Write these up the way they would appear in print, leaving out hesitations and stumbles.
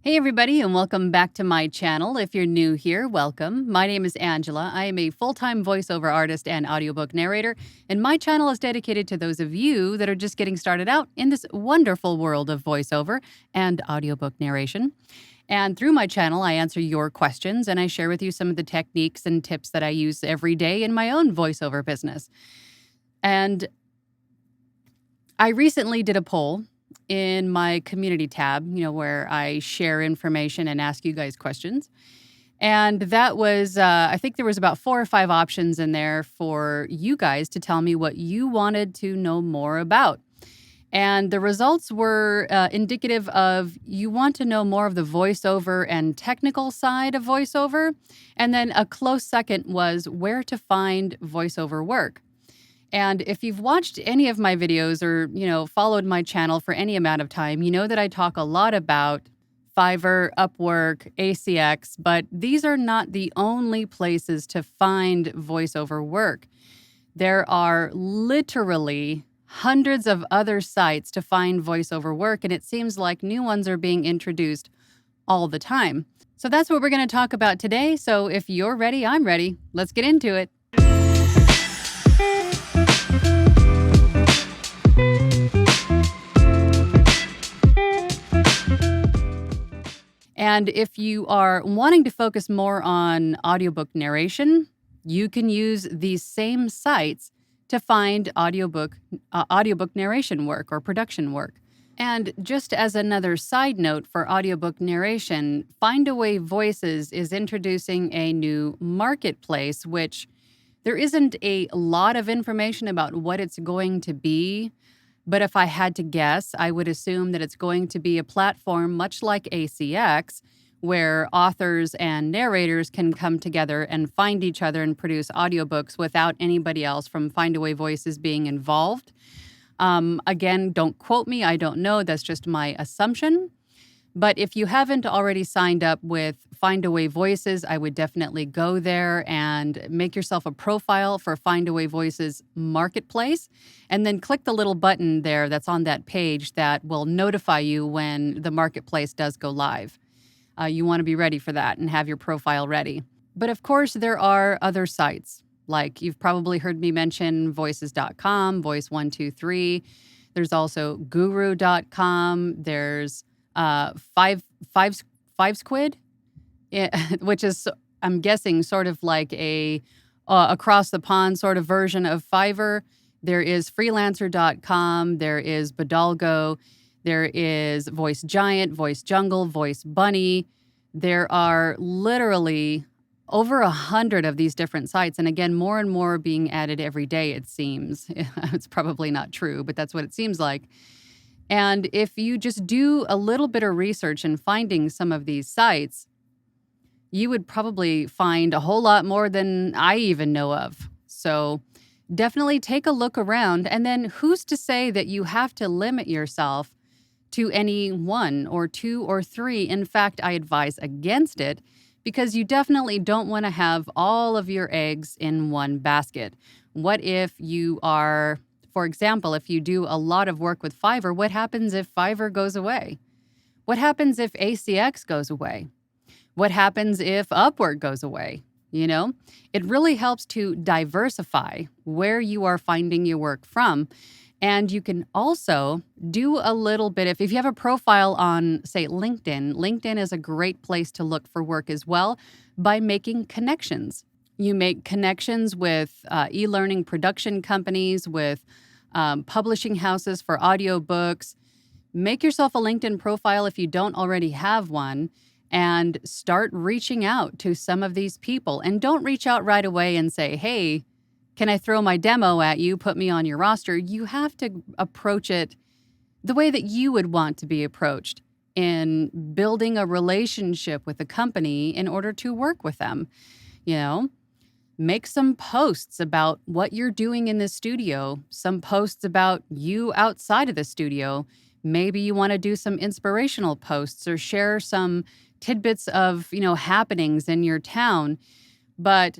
Hey, everybody, and welcome back to my channel. If you're new here, welcome. My name is Angela. I am a full-time voiceover artist and audiobook narrator, and my channel is dedicated to those of you that are just getting started out in this wonderful world of voiceover and audiobook narration. And through my channel, I answer your questions and I share with you some of the techniques and tips that I use every day in my own voiceover business. And I recently did a poll in my community tab, where I share information and ask you guys questions. And that was, I think there was about 4 or 5 options in there for you guys to tell me what you wanted to know more about. And the results were indicative of you want to know more of the voiceover and technical side of voiceover. And then a close second was where to find voiceover work. And if you've watched any of my videos or, followed my channel for any amount of time, you know that I talk a lot about Fiverr, Upwork, ACX, but these are not the only places to find voiceover work. There are literally hundreds of other sites to find voiceover work, and it seems like new ones are being introduced all the time. So that's what we're going to talk about today. So if you're ready, I'm ready. Let's get into it. And if you are wanting to focus more on audiobook narration, you can use these same sites to find audiobook narration work or production work. And just as another side note for audiobook narration, Findaway Voices is introducing a new marketplace, which there isn't a lot of information about what it's going to be. But if I had to guess, I would assume that it's going to be a platform much like ACX, where authors and narrators can come together and find each other and produce audiobooks without anybody else from Findaway Voices being involved. Again, don't quote me. I don't know. That's just my assumption. But if you haven't already signed up with Findaway Voices, I would definitely go there and make yourself a profile for Findaway Voices Marketplace, and then click the little button there that's on that page that will notify you when the marketplace does go live. You want to be ready for that and have your profile ready. But of course, there are other sites, like you've probably heard me mention voices.com, Voice123. There's also guru.com. There's five squid, which is, I'm guessing, sort of like a across the pond sort of version of Fiverr. There is freelancer.com. There is Badalgo. There is Voice Giant, Voice Jungle, Voice Bunny. There are literally over 100 of these different sites. And again, more and more being added every day, it seems. It's probably not true, but that's what it seems like. And if you just do a little bit of research in finding some of these sites, you would probably find a whole lot more than I even know of. So definitely take a look around. And then who's to say that you have to limit yourself to any 1 or 2 or 3? In fact, I advise against it because you definitely don't want to have all of your eggs in one basket. What if you are... For example, if you do a lot of work with Fiverr, what happens if Fiverr goes away? What happens if ACX goes away? What happens if Upwork goes away? It really helps to diversify where you are finding your work from. And you can also do a little bit, if you have a profile on, say, LinkedIn is a great place to look for work as well by making connections. You make connections with e-learning production companies, with publishing houses for audiobooks. Make yourself a LinkedIn profile if you don't already have one, and start reaching out to some of these people. And don't reach out right away and say, hey, can I throw my demo at you? Put me on your roster. You have to approach it the way that you would want to be approached in building a relationship with a company in order to work with them. Make some posts about what you're doing in the studio, some posts about you outside of the studio. Maybe you want to do some inspirational posts or share some tidbits of, happenings in your town. But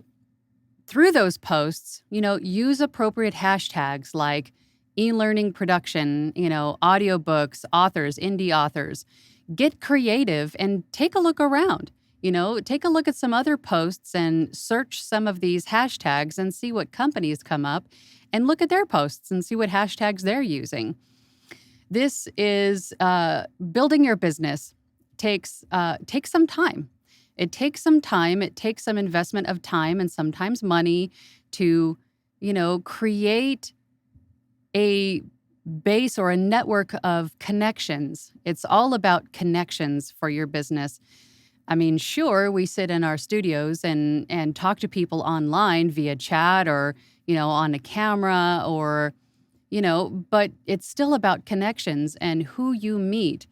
through those posts, use appropriate hashtags like e-learning production, audiobooks, authors, indie authors. Get creative and take a look around. Take a look at some other posts and search some of these hashtags and see what companies come up, and look at their posts and see what hashtags they're using. This is building your business takes some time. It takes some time. It takes some investment of time and sometimes money to, create a base or a network of connections. It's all about connections for your business. I mean, sure, we sit in our studios and talk to people online via chat or, on a camera or, but it's still about connections and who you meet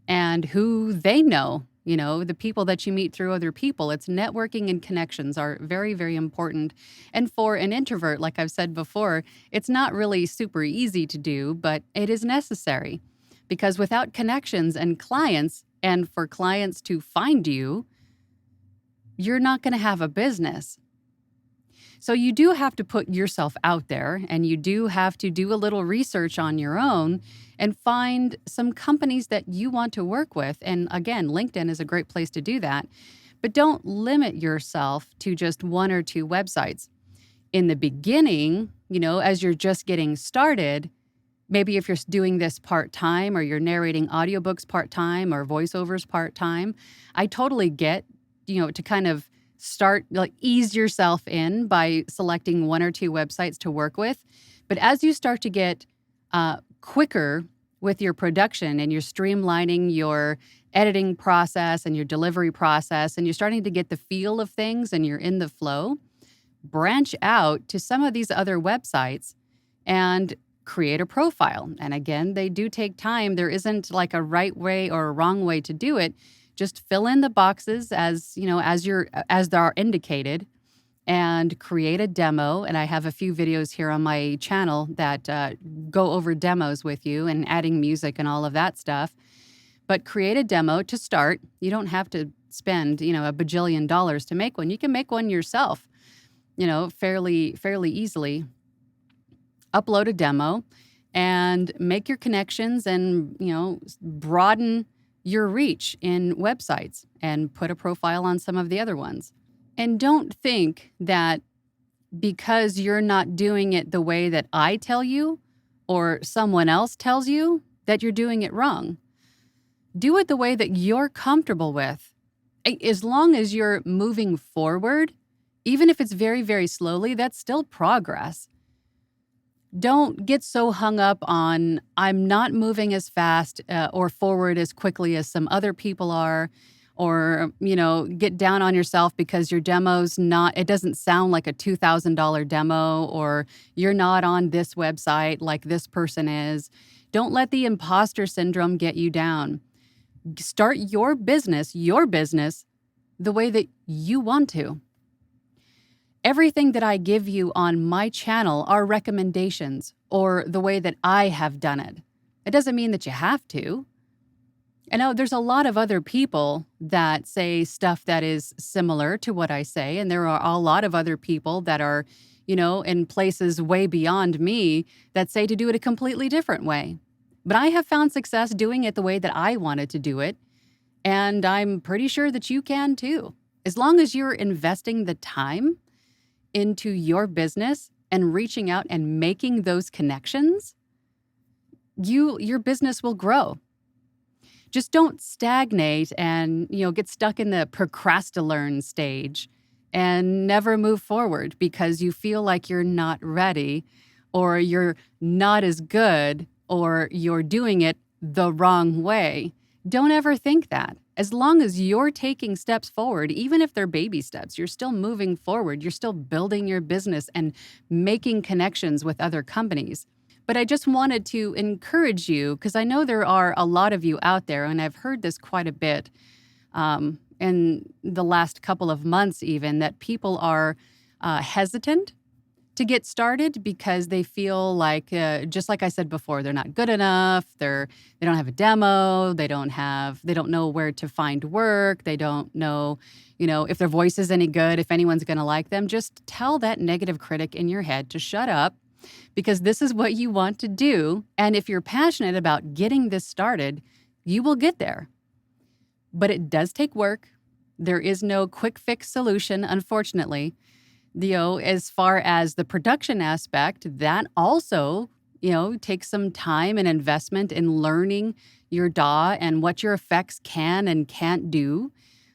and who they know. The people that you meet through other people. It's networking and connections are very, very important. And for an introvert, like I've said before, it's not really super easy to do, but it is necessary because without connections and clients, and for clients to find you, you're not going to have a business. So you do have to put yourself out there, and you do have to do a little research on your own and find some companies that you want to work with. And again, LinkedIn is a great place to do that. But don't limit yourself to just one or two websites. In the beginning, as you're just getting started, maybe if you're doing this part-time or you're narrating audiobooks part-time or voiceovers part-time, I totally get, to kind of start, like, ease yourself in by selecting one or two websites to work with. But as you start to get quicker with your production and you're streamlining your editing process and your delivery process and you're starting to get the feel of things and you're in the flow, branch out to some of these other websites and create a profile. And again, they do take time. There isn't like a right way or a wrong way to do it. Just fill in the boxes as they are indicated and create a demo. And I have a few videos here on my channel that go over demos with you and adding music and all of that stuff. But create a demo to start. You don't have to spend, a bajillion dollars to make one. You can make one yourself, fairly easily. Upload a demo and make your connections and, broaden your reach in websites and put a profile on some of the other ones. And don't think that because you're not doing it the way that I tell you or someone else tells you that you're doing it wrong. Do it the way that you're comfortable with. As long as you're moving forward, even if it's very, very slowly, that's still progress. Don't get so hung up on, I'm not moving as fast or forward as quickly as some other people are, or, get down on yourself because your demo's it doesn't sound like a $2,000 demo, or you're not on this website like this person is. Don't let the imposter syndrome get you down. Start your business the way that you want to. Everything that I give you on my channel are recommendations or the way that I have done it. It doesn't mean that you have to. I know there's a lot of other people that say stuff that is similar to what I say, and there are a lot of other people that are, in places way beyond me that say to do it a completely different way. But I have found success doing it the way that I wanted to do it, and I'm pretty sure that you can too. As long as you're investing the time into your business and reaching out and making those connections, your business will grow. Just don't stagnate and, get stuck in the procrastinate stage and never move forward because you feel like you're not ready or you're not as good or you're doing it the wrong way. Don't ever think that. As long as you're taking steps forward, even if they're baby steps, you're still moving forward. You're still building your business and making connections with other companies. But I just wanted to encourage you, because I know there are a lot of you out there, and I've heard this quite a bit in the last couple of months even, that people are hesitant to get started because they feel like, just like I said before, they're not good enough. They don't have a demo. They don't know where to find work. They don't know, if their voice is any good, if anyone's going to like them. Just tell that negative critic in your head to shut up, because this is what you want to do. And if you're passionate about getting this started, you will get there. but it does take work. There is no quick fix solution, unfortunately. As far as the production aspect, that also, takes some time and investment in learning your DAW and what your effects can and can't do,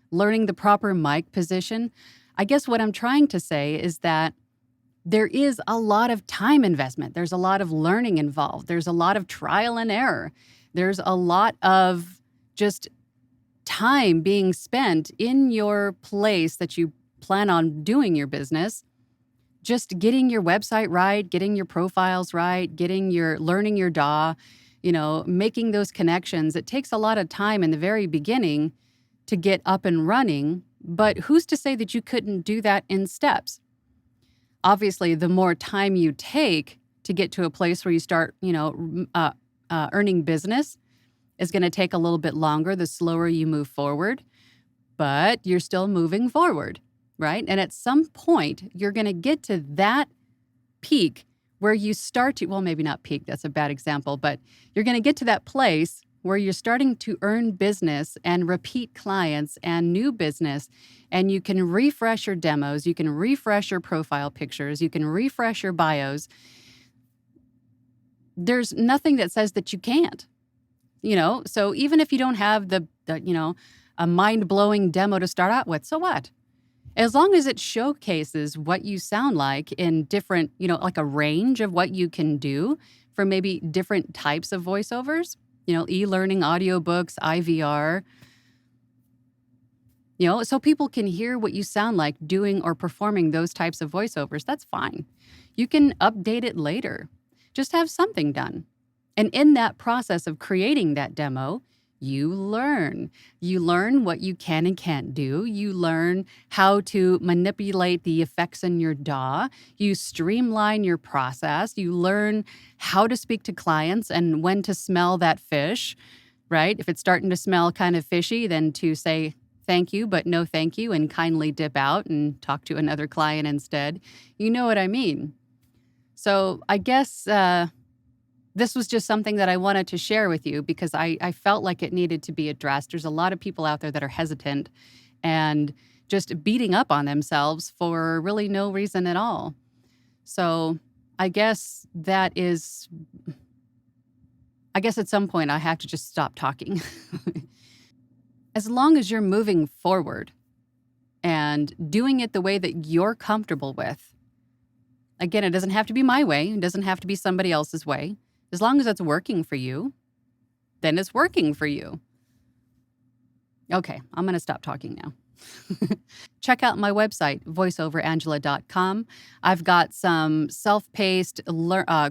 learning the proper mic position. I guess what I'm trying to say is that there is a lot of time investment. There's a lot of learning involved. There's a lot of trial and error. There's a lot of just time being spent in your place that you plan on doing your business, just getting your website right, getting your profiles right, learning your DAW, making those connections. It takes a lot of time in the very beginning to get up and running, but who's to say that you couldn't do that in steps? Obviously, the more time you take to get to a place where you start, earning business is going to take a little bit longer the slower you move forward, but you're still moving forward, right? And at some point, you're going to get to that peak where you start to, well, maybe not peak, that's a bad example, but you're going to get to that place where you're starting to earn business and repeat clients and new business, and you can refresh your demos, you can refresh your profile pictures, you can refresh your bios. There's nothing that says that you can't, so even if you don't have a mind-blowing demo to start out with, so what? As long as it showcases what you sound like in different, like a range of what you can do for maybe different types of voiceovers, e-learning, audiobooks, IVR, so people can hear what you sound like doing or performing those types of voiceovers. That's fine. You can update it later. Just have something done. And in that process of creating that demo, you learn. You learn what you can and can't do. You learn how to manipulate the effects in your DAW. You streamline your process. You learn how to speak to clients and when to smell that fish, right? If it's starting to smell kind of fishy, then to say thank you, but no thank you, and kindly dip out and talk to another client instead. You know what I mean? So I guess this was just something that I wanted to share with you because I felt like it needed to be addressed. There's a lot of people out there that are hesitant and just beating up on themselves for really no reason at all. So I guess at some point I have to just stop talking. As long as you're moving forward and doing it the way that you're comfortable with. Again, it doesn't have to be my way. It doesn't have to be somebody else's way. As long as it's working for you, then it's working for you. Okay, I'm going to stop talking now. Check out my website, voiceoverangela.com. I've got some self-paced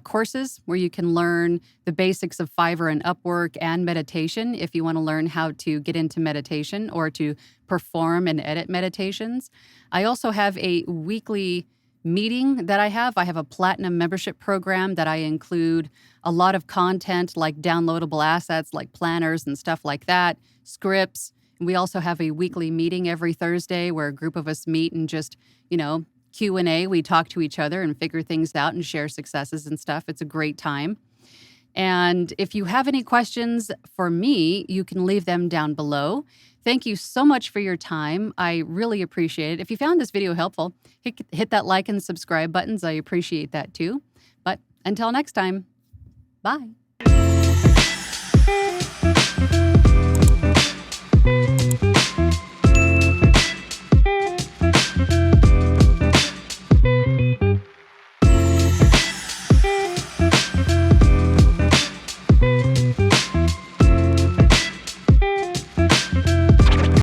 courses where you can learn the basics of Fiverr and Upwork and meditation if you want to learn how to get into meditation or to perform and edit meditations. I also have a weekly meeting that I have a platinum membership program that I include a lot of content like downloadable assets like planners and stuff like that, scripts. We also have a weekly meeting every Thursday where a group of us meet and just, Q&A. We talk to each other and figure things out and share successes and stuff. It's a great time. And if you have any questions for me, you can leave them down below. Thank you so much for your time. I really appreciate it. If you found this video helpful, hit that like and subscribe buttons. I appreciate that too. But until next time, bye.